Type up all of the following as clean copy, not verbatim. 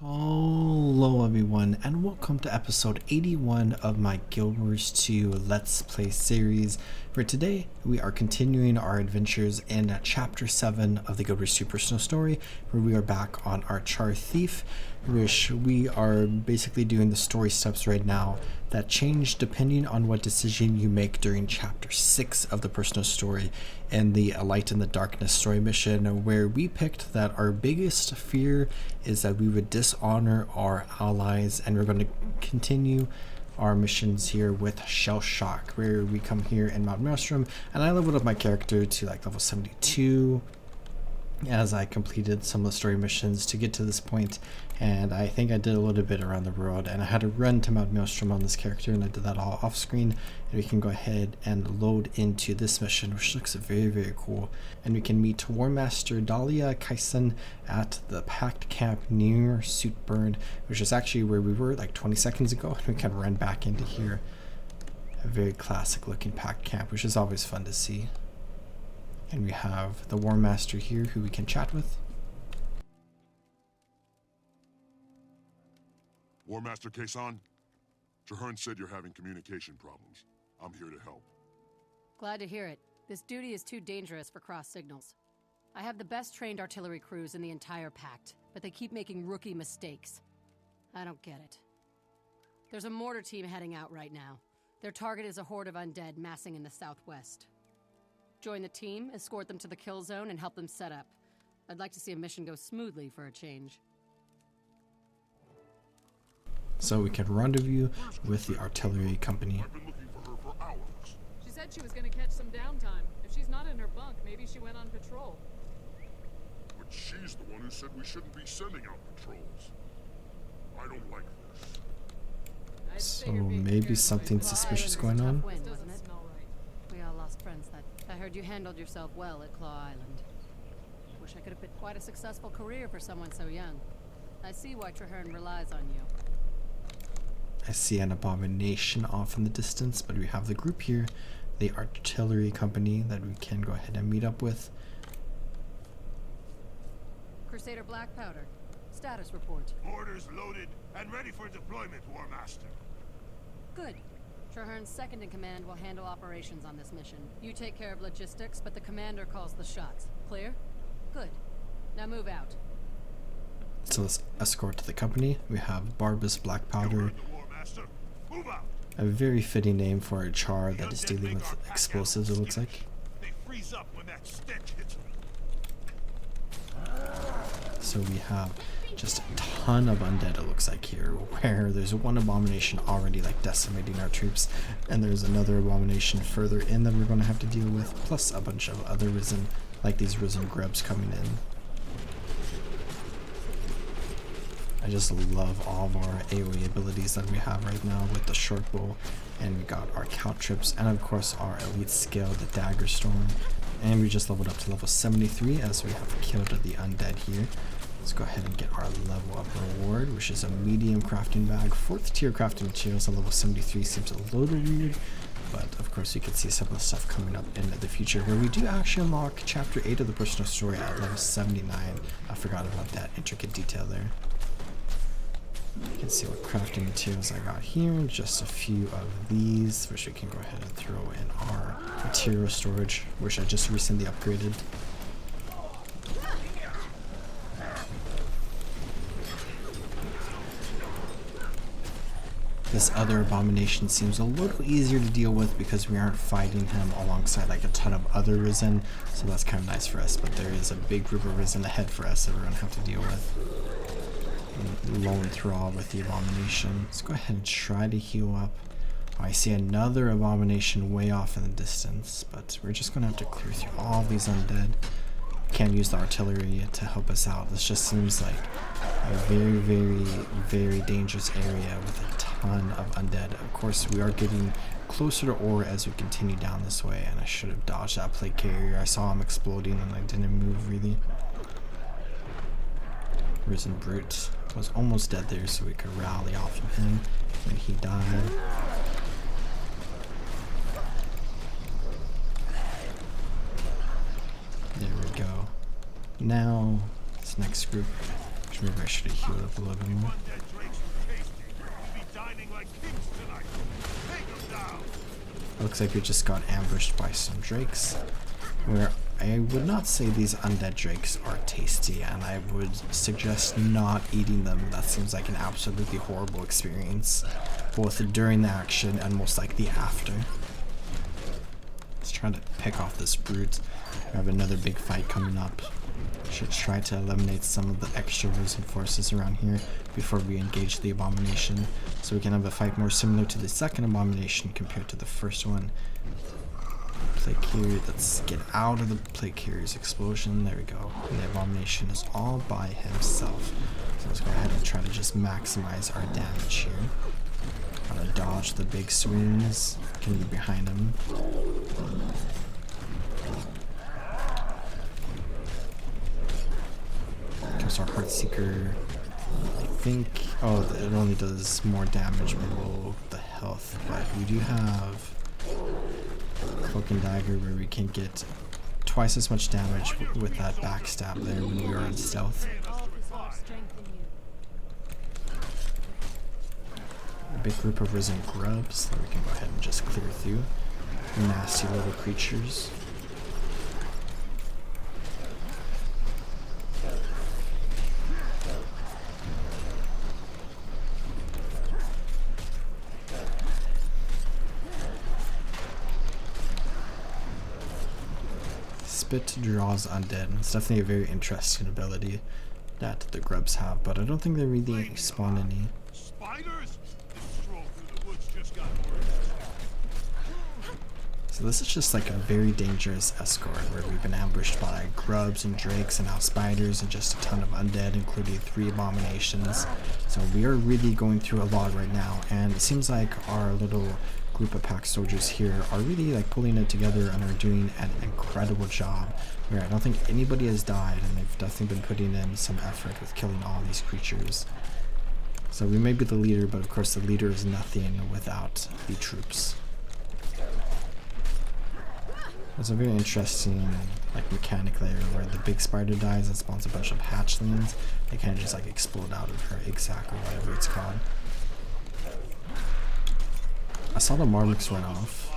Hello everyone and welcome to episode 81 of my Guild Wars 2 Let's Play series. For today, we are continuing our adventures in chapter 7 of the Guild Wars 2 personal story, where we are back on our Char Thief, which we are basically doing the story steps right now that change depending on what decision you make during chapter 6 of the personal story and the Light in the Darkness story mission, where we picked that our biggest fear is that we would dishonor our allies, and we're going to continue our missions here with Shell Shock, where we come here in Mount Maelstrom, and I leveled up my character to like level 72 as I completed some of the story missions to get to this point, and I think I did a little bit around the world, and I had to run to Mount Maelstrom on this character, and I did that all off screen. And we can go ahead and load into this mission, which looks very cool, and we can meet War Master Dahlia Kaisen at the Pact Camp near Suitburn, which is actually where we were like 20 seconds ago, and we can run back into here. A very classic looking Pact Camp, which is always fun to see. And we have the War Master here who we can chat with. War Master Kason, Traherne said you're having communication problems. I'm here to help. Glad to hear it. This duty is too dangerous for cross signals. I have the best trained artillery crews in the entire Pact, but they keep making rookie mistakes. I don't get it. There's a mortar team heading out right now. Their target is a horde of undead massing in the southwest. Join the team, escort them to the kill zone, and help them set up. I'd like to see a mission go smoothly for a change. So we can rendezvous with the artillery company. I've been looking for her for hours. She said she was going to catch some downtime. If she's not in her bunk, maybe she went on patrol. But she's the one who said we shouldn't be sending out patrols. I don't like this. I'd say So you're being maybe scared something by suspicious Claw Island going was a on? tough win, This wasn't doesn't it? smell right. We all lost friends that. I heard you handled yourself well at Claw Island. Wish I could have picked quite a successful career for someone so young. I see why Traherne relies on you. I see an abomination off in the distance, but we have the group here, the artillery company, that we can go ahead and meet up with. Crusader Black Powder. Status report. Orders loaded and ready for deployment, War Master. Good. Traherne's second in command will handle operations on this mission. You take care of logistics, but the commander calls the shots. Clear? Good. Now move out. So let's escort to the company. We have Barbus Black Powder, Heard the War Master. Move out. a very fitting name for a char that is dealing with explosives, it looks like. They freeze up when that stench hits them. So we have just a ton of undead, it looks like here, where there's one abomination already like decimating our troops, and there's another abomination further in that we're going to have to deal with, plus a bunch of other risen, like these risen grubs coming in. I just love all of our AoE abilities that we have right now with the short bow, and we got our caltrips, and of course our elite skill, the dagger storm, and we just leveled up to level 73 as we have killed the undead here. Let's go ahead and get our level up reward, which is a medium crafting bag. 4th tier crafting materials at level 73 seems a little weird, but of course you can see some of the stuff coming up in the future, where we do actually unlock chapter 8 of the personal story at level 79. I forgot about that intricate detail there. You can see what crafting materials I got here, just a few of these, which we can go ahead and throw in our material storage, which I just recently upgraded. This other abomination seems a little easier to deal with because we aren't fighting him alongside like a ton of other risen, so that's kind of nice for us, but there is a big group of risen ahead for us that we're going to have to deal with. Lone Thrall with the abomination. Let's go ahead and try to heal up. Oh, I see another abomination way off in the distance, but we're just going to have to clear through all these undead. Can't use the artillery to help us out. This just seems like a very dangerous area with a ton of undead. Of course, we are getting closer to ore as we continue down this way, and I should have dodged that plate carrier. I saw him exploding and I didn't move really. Risen Brute was almost dead there, so we could rally off of him when he died. There we go. Now, this next group, which Maybe I should have healed up a little bit more. Undead drakes were tasty. We'll be dining like kings tonight. Take them down. Looks like we just got ambushed by some drakes. Where I would not say these undead drakes are tasty, and I would suggest not eating them. That seems like an absolutely horrible experience, both during the action and most likely after. Let's try to pick off this brute. We have another big fight coming up. Should try to eliminate some of the extra risen forces around here before we engage the abomination, so we can have a fight more similar to the second abomination compared to the first one. Plague carrier, let's get out of the plague carrier's explosion. There we go. And the abomination is all by himself. So let's go ahead and try to just maximize our damage here. Gotta dodge the big swings. Can be behind him. Comes our Heartseeker. I think, oh, it only does more damage below the health, but we do have Cloak and Dagger where we can get twice as much damage with that backstab there when we are in stealth. A big group of risen grubs that we can go ahead and just clear through. Nasty little creatures. Spit draws undead. It's definitely a very interesting ability that the grubs have, but I don't think they really spawn any. Spiders? This stroll through the woods just got worse. So this is just like a very dangerous escort where we've been ambushed by grubs and drakes and now spiders and just a ton of undead, including 3 abominations. So we are really going through a lot right now, and it seems like our little group of pack soldiers here are really like pulling it together and are doing an incredible job, where I don't think anybody has died, and they've definitely been putting in some effort with killing all these creatures. So we may be the leader, but of course the leader is nothing without the troops. There's a very interesting like mechanic layer where the big spider dies and spawns a bunch of hatchlings. They kind of just like explode out of her egg sac or whatever it's called. I saw the Marmix run off,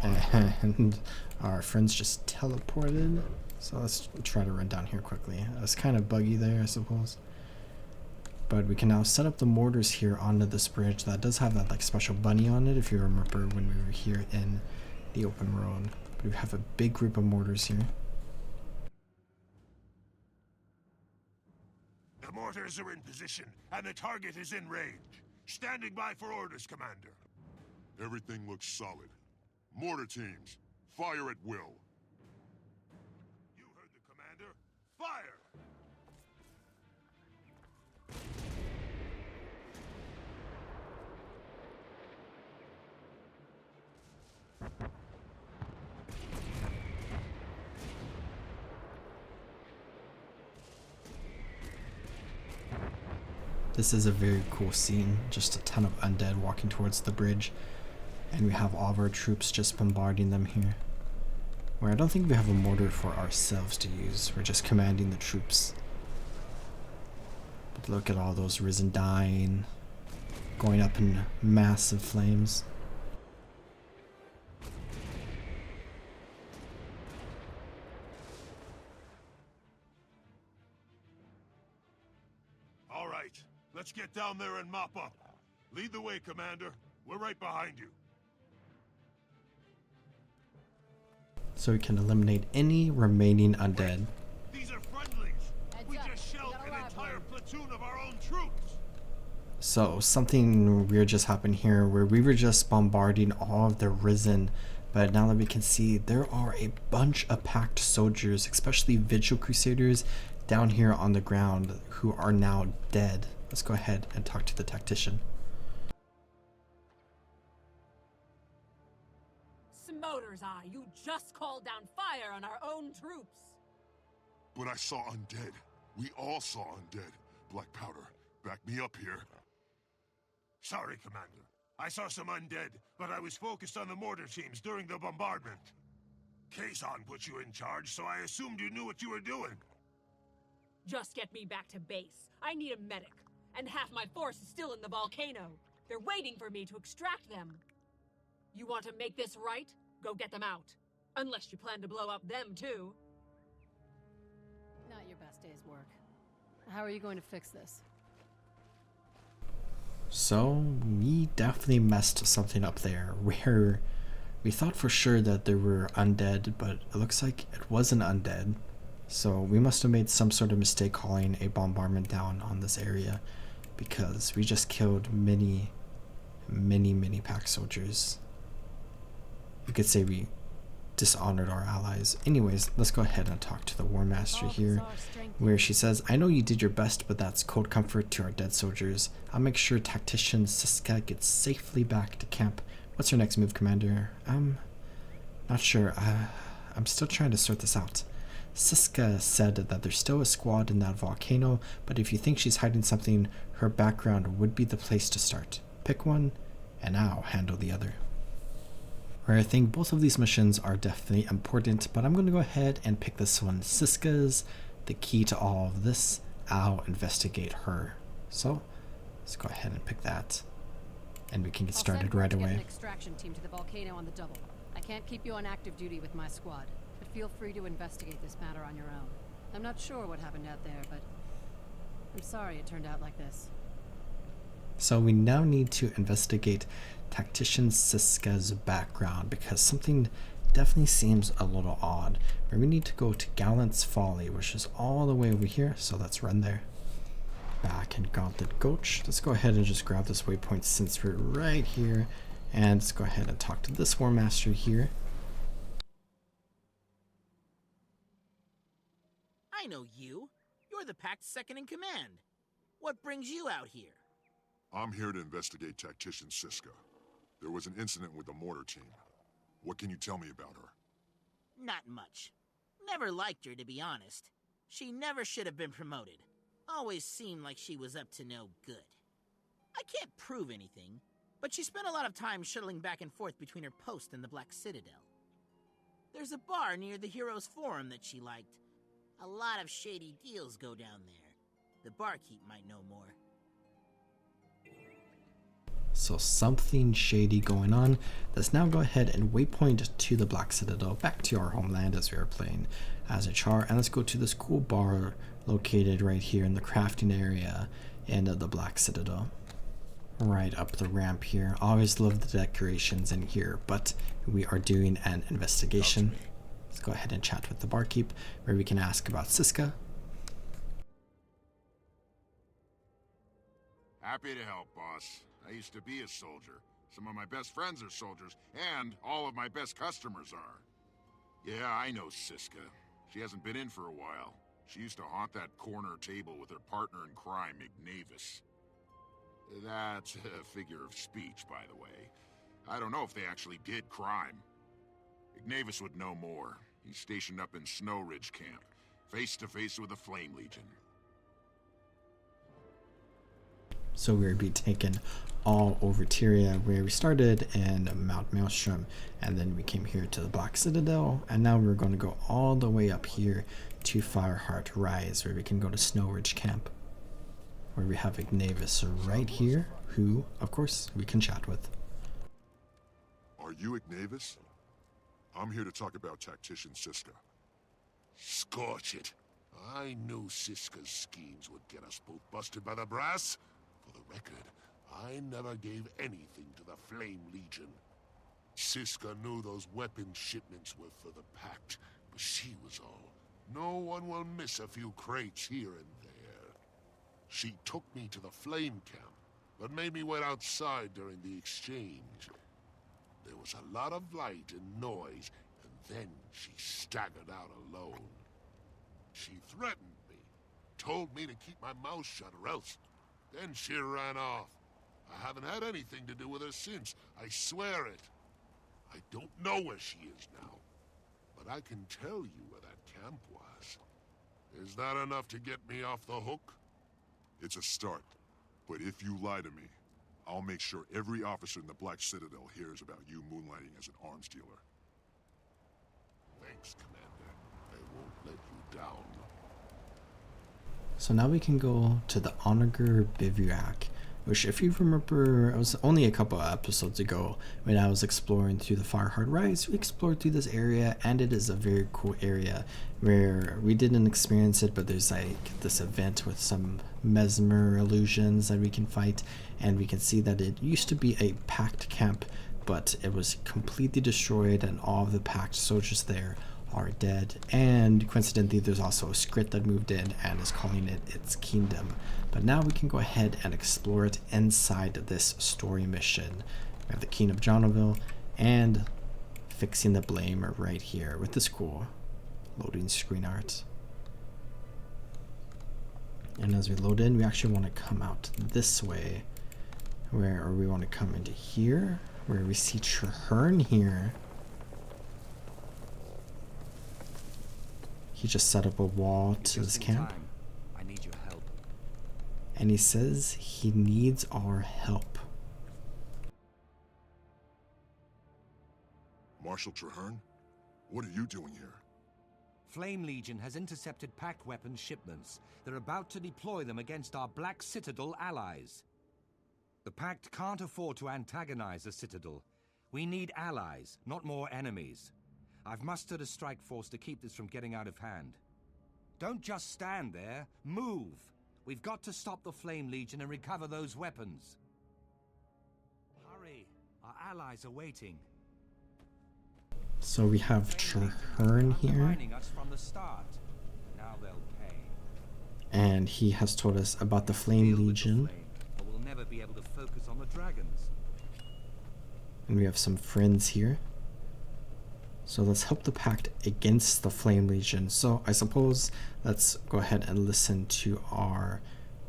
and our friends just teleported, so let's try to run down here quickly. It's kind of buggy there, I suppose. But we can now set up the mortars here onto this bridge that does have that like special bunny on it, if you remember when we were here in the open road. But we have a big group of mortars here. The mortars are in position, and the target is in range. Standing by for orders, Commander. Everything looks solid. Mortar teams, fire at will. You heard the Commander. Fire! This is a very cool scene, just a ton of undead walking towards the bridge, and we have all of our troops just bombarding them here. Where I don't think we have a mortar for ourselves to use, we're just commanding the troops. But look at all those risen dying, going up in massive flames. All right, let's get down there and mop up. Lead the way, Commander. We're right behind you. So we can eliminate any remaining undead. These are friendlies. We just shelled an entire platoon of our own troops. So something weird just happened here where we were just bombarding all of the risen, but now that we can see, there are a bunch of packed soldiers, especially Vigil Crusaders, down here on the ground who are now dead. Let's go ahead and talk to the tactician. Smoter's Eye, you just called down fire on our own troops. But I saw undead. We all saw undead. Black Powder, back me up here. Sorry, Commander. I saw some undead, but I was focused on the mortar teams during the bombardment. Kazon put you in charge, so I assumed you knew what you were doing. Just get me back to base. I need a medic. And half my force is still in the volcano. They're waiting for me to extract them. You want to make this right? Go get them out. Unless you plan to blow up them too. Not your best day's work. How are you going to fix this? So, we definitely messed something up there, where we thought for sure that there were undead, but it looks like it wasn't undead. So we must have made some sort of mistake calling a bombardment down on this area, because we just killed many pack soldiers. You could say we dishonored our allies. Anyways, let's go ahead and talk to the War Master here, where she says, I know you did your best, but that's cold comfort to our dead soldiers. I'll make sure Tactician Siska gets safely back to camp. What's your next move, Commander? Not sure. I'm still trying to sort this out. Siska said that there's still a squad in that volcano, but if you think she's hiding something, her background would be the place to start. Pick one, and I'll handle the other. Where I think both of these missions are definitely important, but I'm going to go ahead and pick this one. Siska's the key to all of this. I'll investigate her. So, let's go ahead and pick that. And we can get started right away. I'll send an extraction team to the volcano on the double. I can't keep you on active duty with my squad, but feel free to investigate this matter on your own. I'm not sure what happened out there, but I'm sorry it turned out like this. So we now need to investigate Tactician Siska's background, because something definitely seems a little odd. But we need to go to Gallant's Folly, which is all the way over here, so let's run there. Back in Gauntlet Gulch. Let's go ahead and just grab this waypoint since we're right here, and let's go ahead and talk to this War Master here. I know you. You're the Pact's second in command. What brings you out here? I'm here to investigate Tactician Siska. There was an incident with the mortar team. What can you tell me about her? Not much. Never liked her, to be honest. She never should have been promoted. Always seemed like she was up to no good. I can't prove anything, but she spent a lot of time shuttling back and forth between her post and the Black Citadel. There's a bar near the Heroes Forum that she liked. A lot of shady deals go down there. The barkeep might know more. So something shady going on. Let's now go ahead and waypoint to the Black Citadel, back to our homeland as we are playing as a char, and let's go to this cool bar located right here in the crafting area in the Black Citadel. Right up the ramp here. Always love the decorations in here, but we are doing an investigation. Let's go ahead and chat with the barkeep, where we can ask about Siska. Happy to help, boss. I used to be a soldier. Some of my best friends are soldiers, and all of my best customers are. Yeah, I know Siska. She hasn't been in for a while. She used to haunt that corner table with her partner in crime, Ignavis. That's a figure of speech, by the way. I don't know if they actually did crime. Ignavis would know more. He's stationed up in Snow Ridge Camp, face to face with the Flame Legion. So we'll be taken all over Tyria, where we started in Mount Maelstrom, and then we came here to the Black Citadel, and now we're going to go all the way up here to Fireheart Rise, where we can go to Snow Ridge Camp, where we have Ignavis right here, who, of course, we can chat with. Are you Ignavis? I'm here to talk about Tactician Siska. Scorch it. I knew Siska's schemes would get us both busted by the brass. For the record, I never gave anything to the Flame Legion. Siska knew those weapon shipments were for the Pact, but she was all. No one will miss a few crates here and there. She took me to the Flame Camp, but made me wait outside during the exchange. There was a lot of light and noise, and then she staggered out alone. She threatened me, told me to keep my mouth shut or else. Then she ran off. I haven't had anything to do with her since, I swear it. I don't know where she is now, but I can tell you where that camp was. Is that enough to get me off the hook? It's a start, but if you lie to me, I'll make sure every officer in the Black Citadel hears about you moonlighting as an arms dealer. Thanks, Commander. I won't let you down. So now we can go to the Onager Bivouac, which, if you remember, it was only a couple of episodes ago when I was exploring through the Fireheart Rise. We explored through this area, and it is a very cool area where we didn't experience it, but there's like this event with some mesmer illusions that we can fight, and we can see that it used to be a pact camp, but it was completely destroyed, and all of the pact soldiers there are dead. And coincidentally, there's also a script that moved in and is calling it its kingdom. But now we can go ahead and explore it inside this story mission. We have the King of Johnville and fixing the blame right here with this cool loading screen art. And as we load in, we actually want to come out this way, or we want to come into here where we see Traherne here. He just set up a wall to his camp. I need your help. And he says he needs our help. Marshal Traherne? What are you doing here? Flame Legion has intercepted pact weapons shipments. They're about to deploy them against our Black Citadel allies. The Pact can't afford to antagonize the Citadel. We need allies, not more enemies. I've mustered a strike force to keep this from getting out of hand. Don't just stand there. Move! We've got to stop the Flame Legion and recover those weapons. Hurry! Our allies are waiting. So we have Traherne here, Undermining us from the start. Now they'll pay. and he has told us about the Flame Deal with the Legion. flame, or we'll never be able to focus on the dragons. And we have some friends here. So let's help the pact against the Flame Legion. So I suppose let's go ahead and listen to our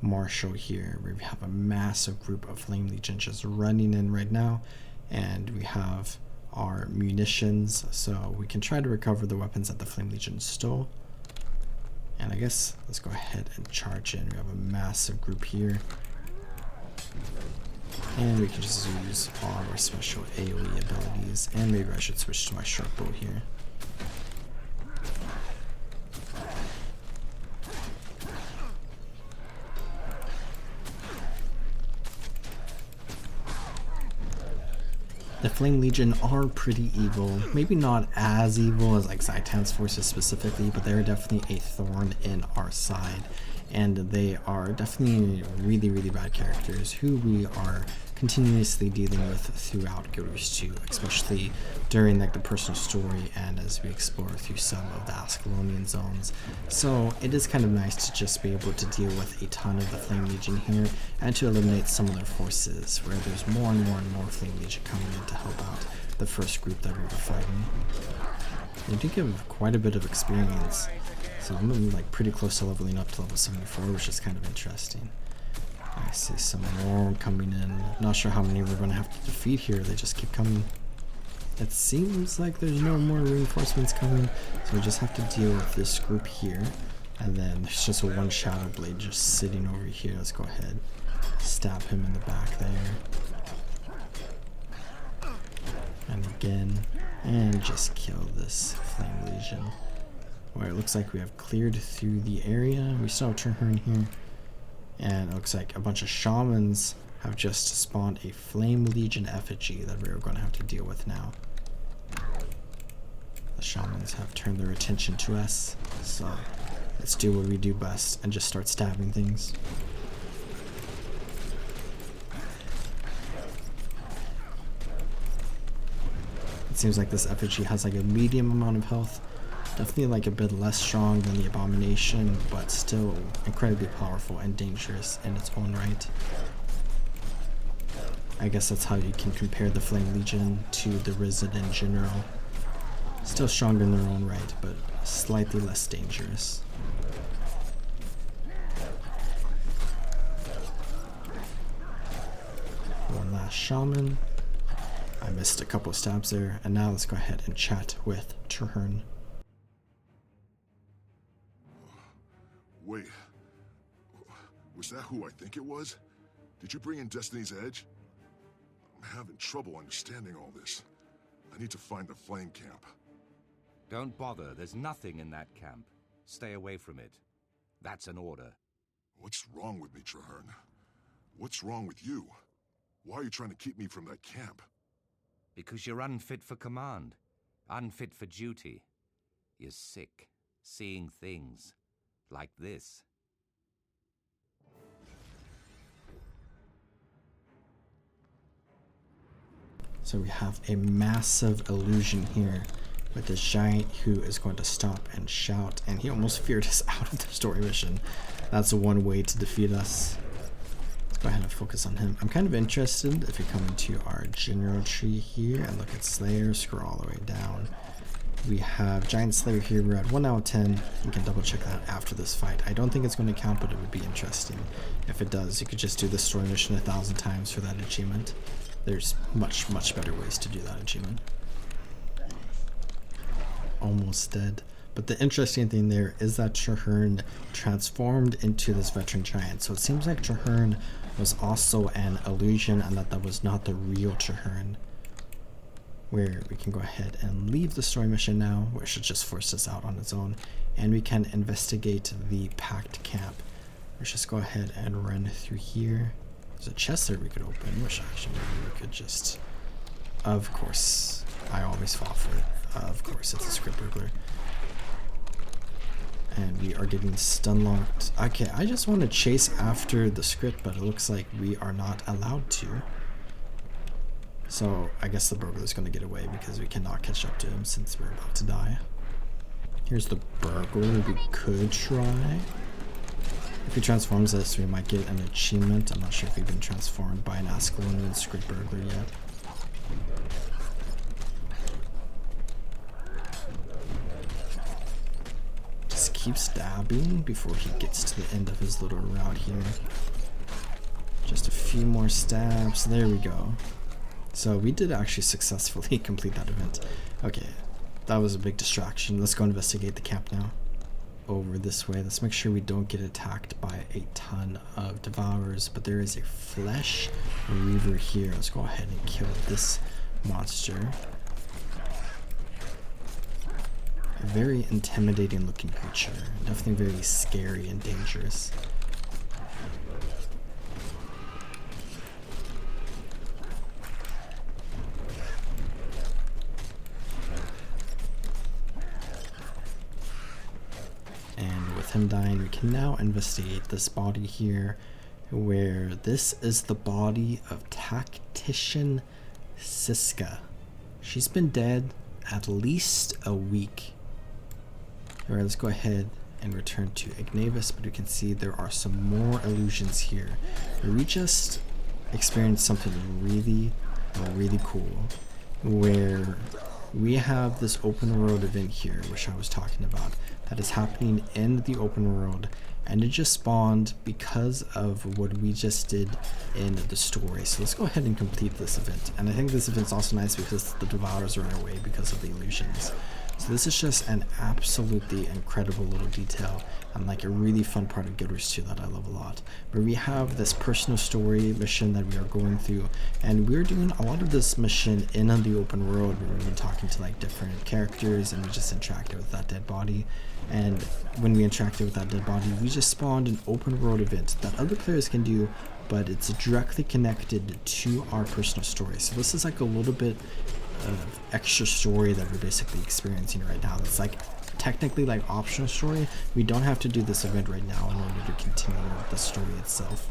marshal here, where we have a massive group of Flame Legion just running in right now. And we have our munitions, so we can try to recover the weapons that the Flame Legion stole. And I guess let's go ahead and charge in. We have a massive group here. And we can just use all of our special AoE abilities. And maybe I should switch to my short bow here. The Flame Legion are pretty evil. Maybe not as evil as like Zaitan's forces specifically, but they're definitely a thorn in our side. And they are definitely really, really bad characters who we are continuously dealing with throughout Guild Wars 2, especially during like the personal story and as we explore through some of the Ascalonian zones. So it is kind of nice to just be able to deal with a ton of the Flame Legion here and to eliminate some of their forces, where there's more and more and more Flame Legion coming in to help out the first group that we were fighting. They do give quite a bit of experience. So I'm like pretty close to leveling up to level 74, which is kind of interesting. I see some more coming in. Not sure how many we're going to have to defeat here. They just keep coming. It seems like there's no more reinforcements coming, so we just have to deal with this group here. And then there's just one Shadow Blade just sitting over here. Let's go ahead, stab him in the back there. And again, and just kill this Flame Legion. Where it looks like we have cleared through the area. We still have Traherne here. And it looks like a bunch of shamans have just spawned a Flame Legion effigy that we're going to have to deal with now. The shamans have turned their attention to us, so let's do what we do best and just start stabbing things. It seems like this effigy has like a medium amount of health. Definitely like a bit less strong than the Abomination, but still incredibly powerful and dangerous in its own right. I guess that's how you can compare the Flame Legion to the Risen in general. Still strong in their own right, but slightly less dangerous. One last shaman. I missed a couple stabs there, and now let's go ahead and chat with Traherne. Wait. Was that who I think it was? Did you bring in Destiny's Edge? I'm having trouble understanding all this. I need to find the Flame Camp. Don't bother. There's nothing in that camp. Stay away from it. That's an order. What's wrong with me, Traherne? What's wrong with you? Why are you trying to keep me from that camp? Because you're unfit for command. Unfit for duty. You're sick, seeing things. Like this. So we have a massive illusion here with this giant who is going to stop and shout, and he almost feared us out of the story mission. That's one way to defeat us. Let's go ahead and focus on him. I'm kind of interested if we come into our general tree here and look at Slayer, scroll all the way down. We have Giant Slayer here, we're at 1 out of 10. You can double check that after this fight. I don't think it's going to count, but it would be interesting. If it does, you could just do the story mission 1,000 times for that achievement. There's much, much better ways to do that achievement. Almost dead. But the interesting thing there is that Traherne transformed into this veteran giant. So it seems like Traherne was also an illusion and that was not the real Traherne. Where we can go ahead and leave the story mission now, which should just force us out on its own. And we can investigate the Pact camp. Let's just go ahead and run through here. There's a chest there we could open, which actually maybe we could just... Of course. I always fall for it. Of course, it's a script burglar. And we are getting stun locked. Okay, I just want to chase after the script, but it looks like we are not allowed to. So I guess the burglar is going to get away because we cannot catch up to him since we're about to die. Here's the burglar we could try. If he transforms us, we might get an achievement. I'm not sure if we've been transformed by an Ascalonian script burglar yet. Just keep stabbing before he gets to the end of his little route here. Just a few more stabs. There we go. So we did actually successfully complete that event. Okay, that was a big distraction. Let's go investigate the camp now. Over this way. Let's make sure we don't get attacked by a ton of devourers, but there is a flesh reaver here. Let's go ahead and kill this monster. A very intimidating looking creature. Definitely very scary and dangerous. Him dying, we can now investigate this body here, where this is the body of tactician Siska. She's been dead at least a week. Alright, let's go ahead and return to Ignavis, but we can see there are some more illusions here. We just experienced something really cool, where we have this open world event here, which I was talking about, that is happening in the open world, and it just spawned because of what we just did in the story. So let's go ahead and complete this event. And I think this event's also nice because the devourers are in our way because of the illusions. So this is just an absolutely incredible little detail and like a really fun part of Guild Wars 2 that I love a lot. Where we have this personal story mission that we are going through, and we're doing a lot of this mission in the open world where we've been talking to like different characters and we just interacted with that dead body. And when we interacted with that dead body, we just spawned an open world event that other players can do, but it's directly connected to our personal story. So this is like a little bit of extra story that we're basically experiencing right now. It's like technically like optional story. We don't have to do this event right now in order to continue with the story itself,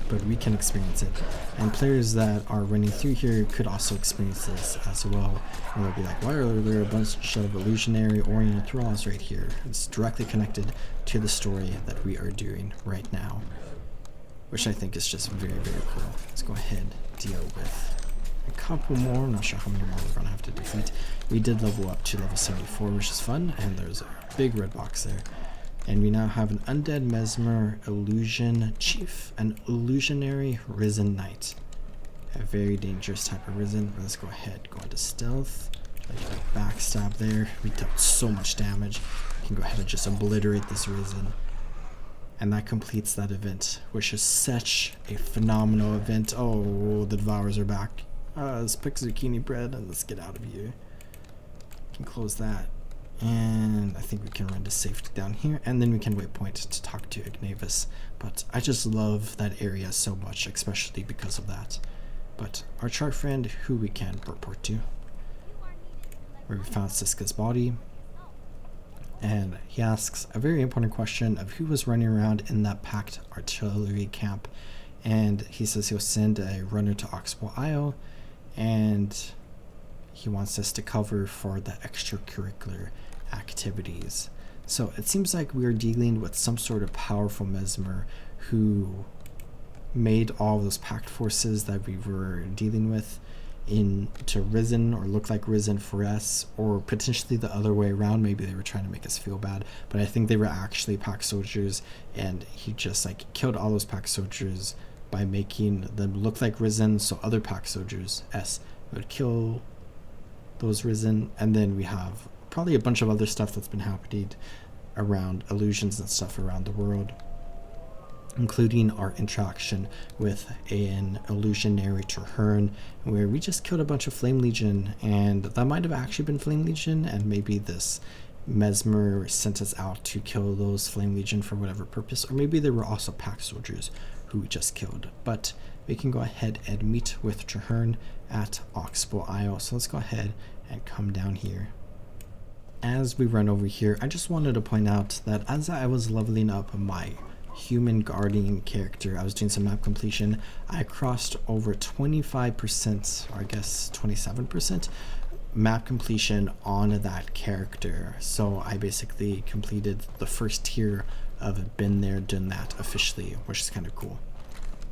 but we can experience it, and players that are running through here could also experience this as well. And they'll be like, why are there a bunch of illusionary oriented thralls right here? It's directly connected to the story that we are doing right now, which I think is just very cool. Let's go ahead and deal with a couple more. I'm not sure how many more we're gonna have to defeat. We did level up to level 74, which is fun, and there's a big red box there. And we now have an undead mesmer illusion chief, an illusionary risen knight, a very dangerous type of risen. Let's go ahead, go into stealth, try to get a backstab there. We dealt so much damage. We can go ahead and just obliterate this risen. And that completes that event, which is such a phenomenal event. Oh, the devourers are back. Let's pick zucchini bread and let's get out of here. We can close that. And I think we can run to safety down here, and then we can waypoint to talk to Ignavis. But I just love that area so much, especially because of that. But our chart friend, who we can report to, where we found Siska's body, and he asks a very important question of who was running around in that packed artillery camp. And he says he'll send a runner to Oxbow Isle, and he wants us to cover for the extracurricular activities. So it seems like we're dealing with some sort of powerful mesmer who made all those packed forces that we were dealing with into Risen, or look like Risen for us, or potentially the other way around. Maybe they were trying to make us feel bad, but I think they were actually pack soldiers, and he just like killed all those pack soldiers by making them look like Risen, so other pack soldiers would kill those Risen. And then we have probably a bunch of other stuff that's been happening around illusions and stuff around the world, including our interaction with an illusionary Traherne, where we just killed a bunch of Flame Legion, and that might have actually been Flame Legion, and maybe this mesmer sent us out to kill those Flame Legion for whatever purpose, or maybe they were also pack soldiers who we just killed. But we can go ahead and meet with Traherne at Oxbow Isle. So let's go ahead and come down here. As we run over here, I just wanted to point out that as I was leveling up my human guardian character, I was doing some map completion, I crossed over 25%, or I guess 27% map completion on that character. So I basically completed the first tier of been there, done that officially, which is kind of cool.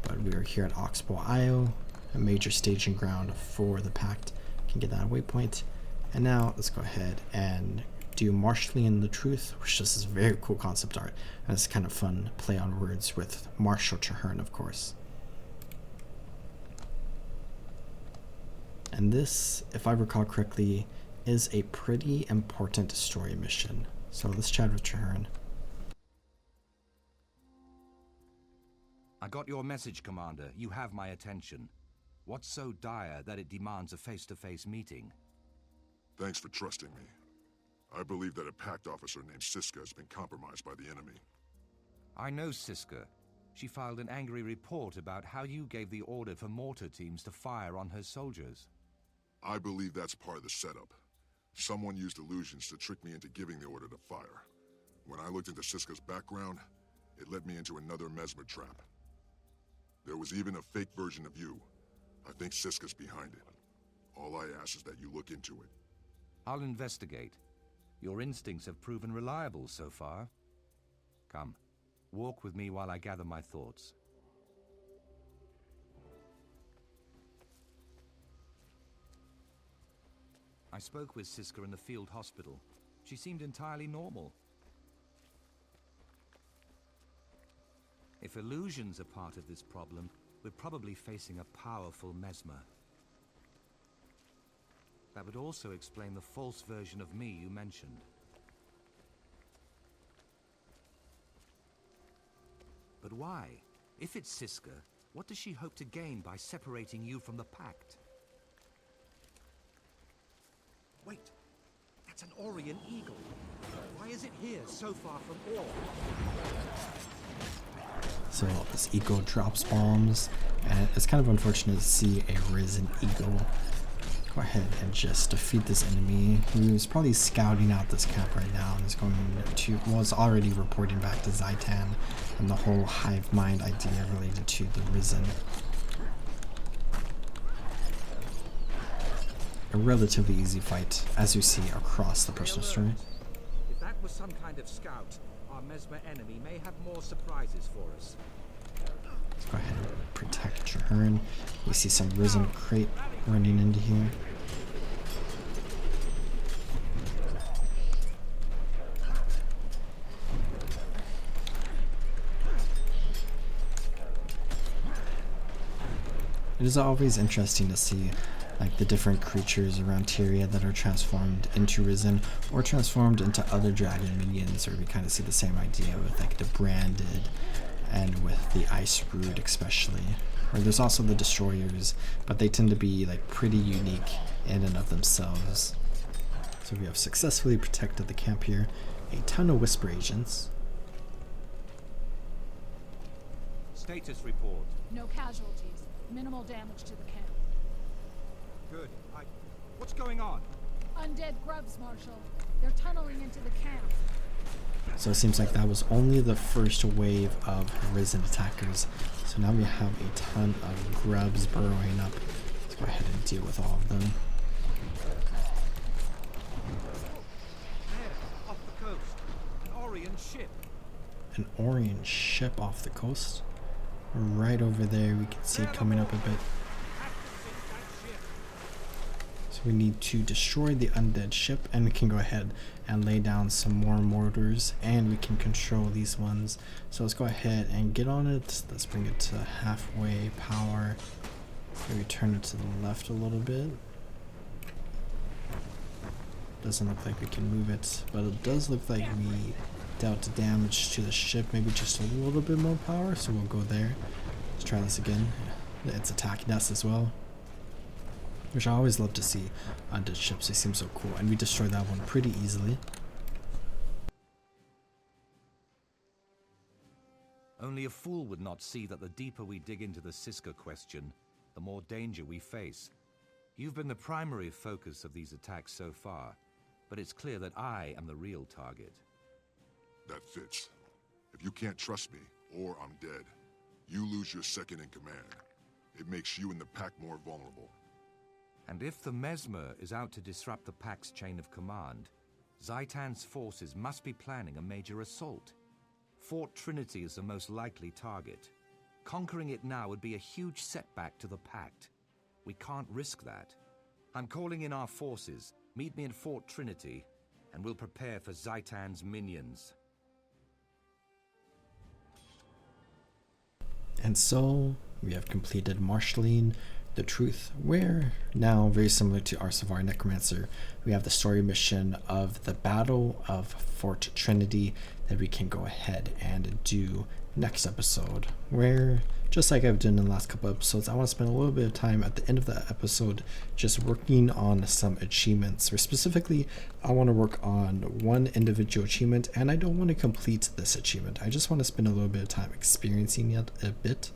But we are here at Oxbow Isle, a major staging ground for the Pact. Can get that waypoint. And now let's go ahead and do Marshalling the Truth, which just is very cool concept art. And it's kind of fun play on words with Marshal Traherne, of course. And this, if I recall correctly, is a pretty important story mission. So let's chat with Traherne. I got your message, Commander. You have my attention. What's so dire that it demands a face-to-face meeting? Thanks for trusting me. I believe that a Pact officer named Siska has been compromised by the enemy. I know Siska. She filed an angry report about how you gave the order for mortar teams to fire on her soldiers. I believe that's part of the setup. Someone used illusions to trick me into giving the order to fire. When I looked into Siska's background, it led me into another mesmer trap. There was even a fake version of you. I think Siska's behind it. All I ask is that you look into it. I'll investigate. Your instincts have proven reliable so far. Come, walk with me while I gather my thoughts. I spoke with Siska in the field hospital. She seemed entirely normal. If illusions are part of this problem, we're probably facing a powerful mesmer. That would also explain the false version of me you mentioned. But why? If it's Siska, what does she hope to gain by separating you from the Pact? Wait, that's an Orient Eagle. Why is it here so far from Orr? So this eagle drops bombs, and it's kind of unfortunate to see a risen eagle. Go ahead and just defeat this enemy, who's probably scouting out this camp right now and is going to, well, it's already reporting back to Zaitan and the whole hive mind idea related to the Risen. A relatively easy fight, as you see across the personal story. If that was some kind of scout, our mesmer enemy may have more surprises for us. Let's go ahead and protect Traherne. We see some Risen crate running into here. It is always interesting to see like the different creatures around Tyria that are transformed into Risen or transformed into other dragon minions, or we kind of see the same idea with like the branded and with the Ice Brood especially. Or there's also the Destroyers, but they tend to be like pretty unique in and of themselves. So we have successfully protected the camp here. A ton of whisper agents. Status report. No casualties. Minimal damage to the camp. Good. What's going on? Undead grubs, Marshal. They're tunneling into the camp. So it seems like that was only the first wave of risen attackers. So now we have a ton of grubs burrowing up. Let's go ahead and deal with all of them. There, off the coast. An Orient ship. An Orient ship off the coast. Right over there, we can see it coming up a bit. So we need to destroy the undead ship, and we can go ahead and lay down some more mortars, and we can control these ones. So let's go ahead and get on it. Let's bring it to halfway power. Maybe turn it to the left a little bit. Doesn't look like we can move it, but it does look like we dealt damage to the ship, maybe just a little bit more power, so we'll go there. Let's try this again. It's attacking us as well, which I always love to see undead ships. They seem so cool, and we destroyed that one pretty easily. Only a fool would not see that the deeper we dig into the Siska question, the more danger we face. You've been the primary focus of these attacks so far, but it's clear that I am the real target. That fits. If you can't trust me, or I'm dead, you lose your second in command. It makes you and the pack more vulnerable. And if the Mesmer is out to disrupt the Pack's chain of command, Zaitan's forces must be planning a major assault. Fort Trinity is the most likely target. Conquering it now would be a huge setback to the Pact. We can't risk that. I'm calling in our forces. Meet me in Fort Trinity, and we'll prepare for Zaitan's minions. And so we have completed marshalling the truth, where now, very similar to Arsavar Necromancer, we have the story mission of the Battle of Fort Trinity that we can go ahead and do next episode, where, just like I've done in the last couple episodes, I want to spend a little bit of time at the end of the episode just working on some achievements, or specifically I want to work on one individual achievement, and I don't want to complete this achievement. I just want to spend a little bit of time experiencing it a bit,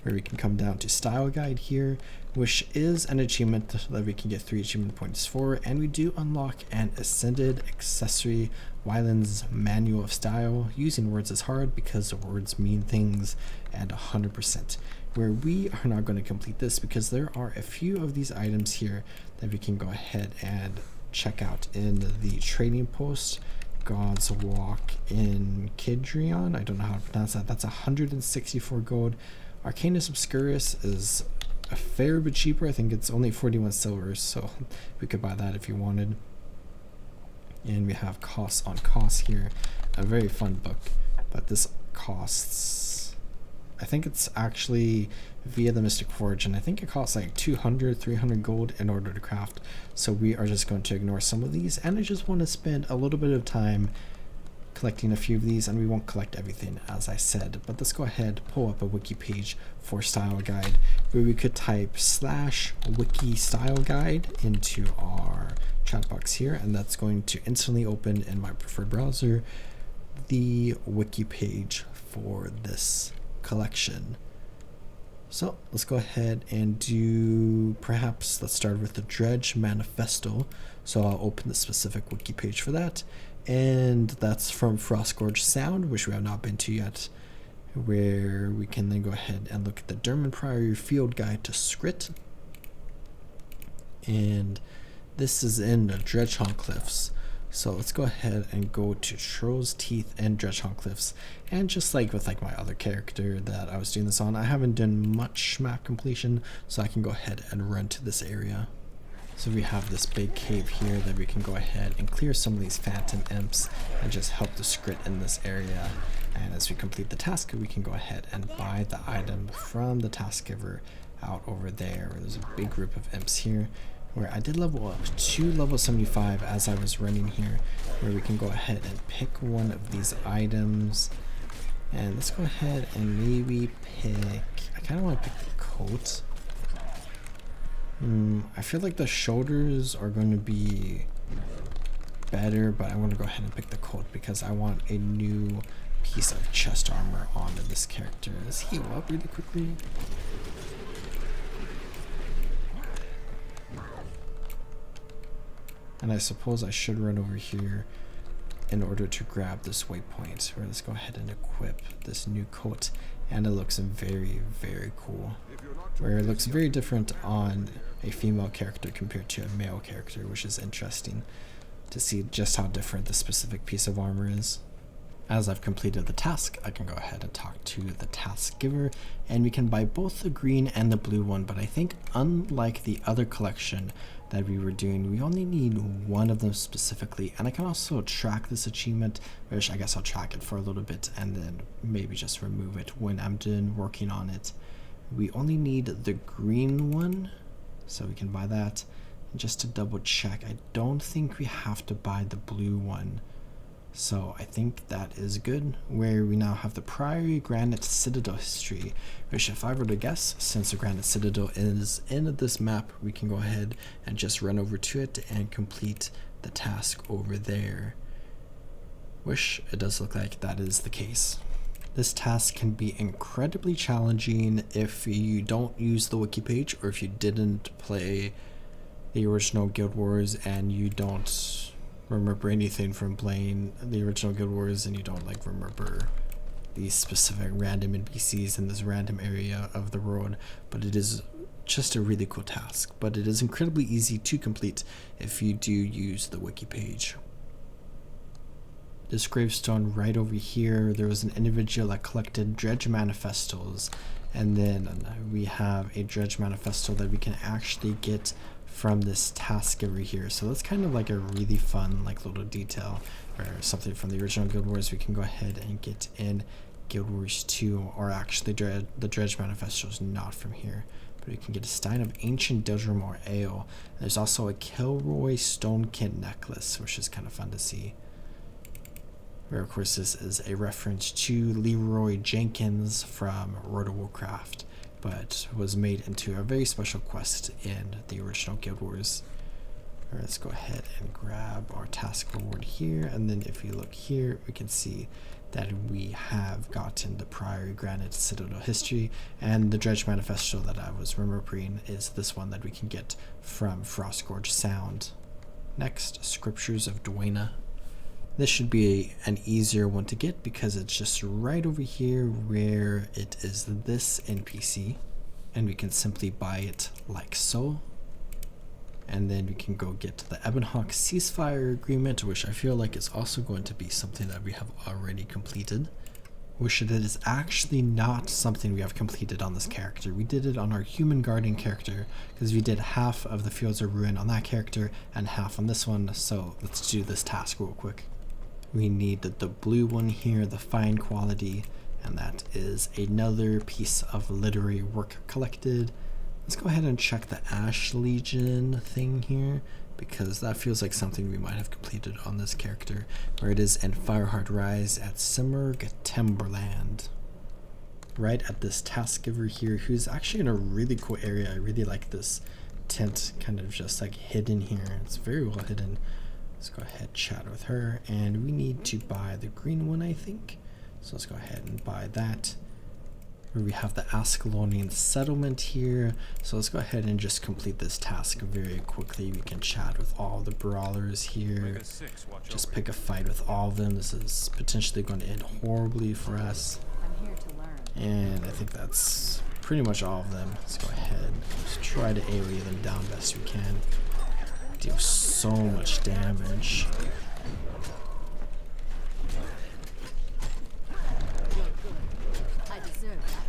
where we can come down to Style Guide here, which is an achievement that we can get 3 achievement points for, and we do unlock an Ascended Accessory Wyland's Manual of Style. Using words is hard because the words mean things, and 100%. Where we are not going to complete this because there are a few of these items here that we can go ahead and check out in the trading post. God's Walk in Kidrion, I don't know how to pronounce that. That's 164 gold. Arcanus Obscurus is a fair bit cheaper. I think it's only 41 silver, so we could buy that if you wanted. And we have Costs on Costs here, a very fun book, but this costs, I think it's actually via the Mystic Forge, and I think it costs like 200, 300 gold in order to craft. So we are just going to ignore some of these, and I just want to spend a little bit of time collecting a few of these, and we won't collect everything as I said, but let's go ahead, pull up a wiki page for Style Guide, where we could type /wiki style guide into our chat box here, and that's going to instantly open in my preferred browser the wiki page for this collection. So let's go ahead and do, perhaps let's start with the Dredge Manifesto. So I'll open the specific wiki page for that, and that's from Frostgorge Sound, which we have not been to yet, where we can then go ahead and look at the Derman Priory Field Guide to Skrit. And this is in the Dredgehorn Cliffs. So let's go ahead and go to Troll's Teeth and Dredgehorn Cliffs. And just like with like my other character that I was doing this on, I haven't done much map completion, so I can go ahead and run to this area. So we have this big cave here that we can go ahead and clear some of these phantom imps and just help the Skrit in this area. And as we complete the task, we can go ahead and buy the item from the task giver out over there, where there's a big group of imps here, where I did level up to level 75 as I was running here, where we can go ahead and pick one of these items. And let's go ahead and maybe pick, I kind of want to pick the coat. I feel like the shoulders are going to be better, but I want to go ahead and pick the coat because I want a new piece of chest armor onto this character. Let's heal up really quickly. And I suppose I should run over here in order to grab this waypoint. Or let's go ahead and equip this new coat. And it looks very, very cool. Where it looks very different on a female character compared to a male character, which is interesting to see just how different the specific piece of armor is. As I've completed the task, I can go ahead and talk to the task giver, and we can buy both the green and the blue one, but I think unlike the other collection that we were doing, we only need one of them specifically. And I can also track this achievement, which I guess I'll track it for a little bit and then maybe just remove it when I'm done working on it. We only need the green one, so we can buy that. And just to double check, I don't think we have to buy the blue one. So I think that is good, where we now have the Priory Granite Citadel history, which if I were to guess, since the Granite Citadel is in this map, we can go ahead and just run over to it and complete the task over there. Which it does look like that is the case. This task can be incredibly challenging if you don't use the wiki page, or if you didn't play the original Guild Wars and you don't remember anything from playing the original Guild Wars, and you don't like remember these specific random NPCs in this random area of the world. But it is just a really cool task, but it is incredibly easy to complete if you do use the wiki page. This gravestone right over here, there was an individual that collected dredge manifestos, and then we have a dredge manifesto that we can actually get from this task over here. So that's kind of like a really fun like little detail, or something from the original Guild Wars we can go ahead and get in Guild Wars 2, or actually the dredge manifesto is not from here, but we can get a stein of ancient Dildramore ale. And there's also a Kilroy Stonekit necklace, which is kind of fun to see, where of course this is a reference to Leroy Jenkins from World of Warcraft, but was made into a very special quest in the original Guild Wars. Alright, let's go ahead and grab our task reward here, and then if you look here, we can see that we have gotten the Priory Granite Citadel history, and the Dredge Manifesto that I was remembering is this one that we can get from Frostgorge Sound. Next, Scriptures of Dwayna. This should be an easier one to get because it's just right over here where it is this NPC, and we can simply buy it like so. And then we can go get the Ebonhawk ceasefire agreement, which I feel like is also going to be something that we have already completed, which it is actually not something we have completed on this character. We did it on our human guardian character because we did half of the Fields of Ruin on that character and half on this one. So let's do this task real quick. We need the blue one here, the fine quality, and that is another piece of literary work collected. Let's go ahead and check the Ash Legion thing here, because that feels like something we might have completed on this character, where it is in Fireheart Rise at Simurgh Timberland. Right at this task giver here, who's actually in a really cool area. I really like this tent kind of just like hidden here. It's very well hidden. Let's go ahead and chat with her, and we need to buy the green one, I think. So let's go ahead and buy that. Where we have the Ascalonian settlement here. So let's go ahead and just complete this task very quickly. We can chat with all the brawlers here. Just pick a fight with all of them. This is potentially going to end horribly for us. I'm here to learn. And I think that's pretty much all of them. Let's go ahead. Let's try to AoE them down best we can. Deal so much damage. I deserve that.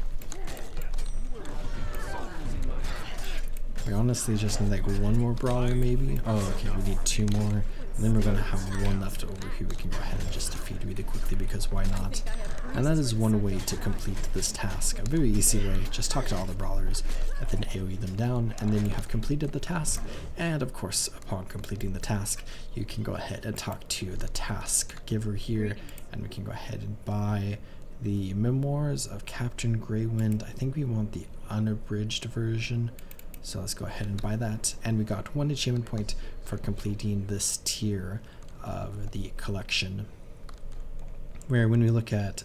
We honestly just need like one more brawler maybe. Oh, okay, we need two more. And then we're gonna have one left over here we can go ahead and just defeat really quickly, because why not? And that is one way to complete this task. A very easy way. Just talk to all the brawlers and then AoE them down, and then you have completed the task. And of course, upon completing the task, you can go ahead and talk to the task giver here, and we can go ahead and buy the Memoirs of Captain Greywind. I think we want the unabridged version. So let's go ahead and buy that. And we got one achievement point for completing this tier of the collection, where when we look at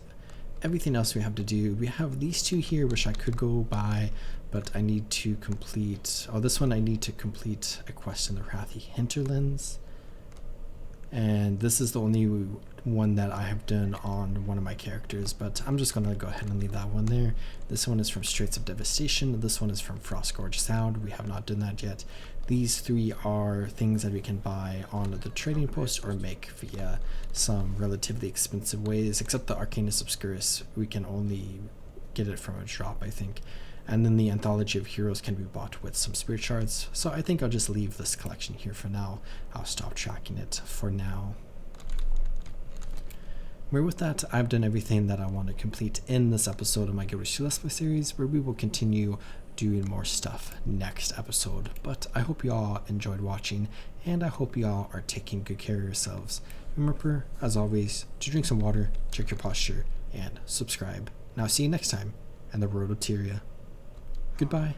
everything else we have to do, we have these two here which I could go by, but I need to complete, this one I need to complete a quest in the Wrathy Hinterlands, and this is the only one that I have done on one of my characters, but I'm just going to go ahead and leave that one there. This one is from Straits of Devastation, this one is from Frostgorge Sound. We have not done that yet. These three are things that we can buy on the trading post or make via some relatively expensive ways, except the Arcanus Obscurus, we can only get it from a drop, I think. And then the Anthology of Heroes can be bought with some spirit shards. So I think I'll just leave this collection here for now. I'll stop tracking it for now. Where with that, I've done everything that I want to complete in this episode of my Guild Wars 2 Let's Play series, where we will continue doing more stuff next episode. But I hope you all enjoyed watching, and I hope you all are taking good care of yourselves. Remember, as always, to drink some water, check your posture, and subscribe. Now see you next time, and the road to Tyria. Goodbye.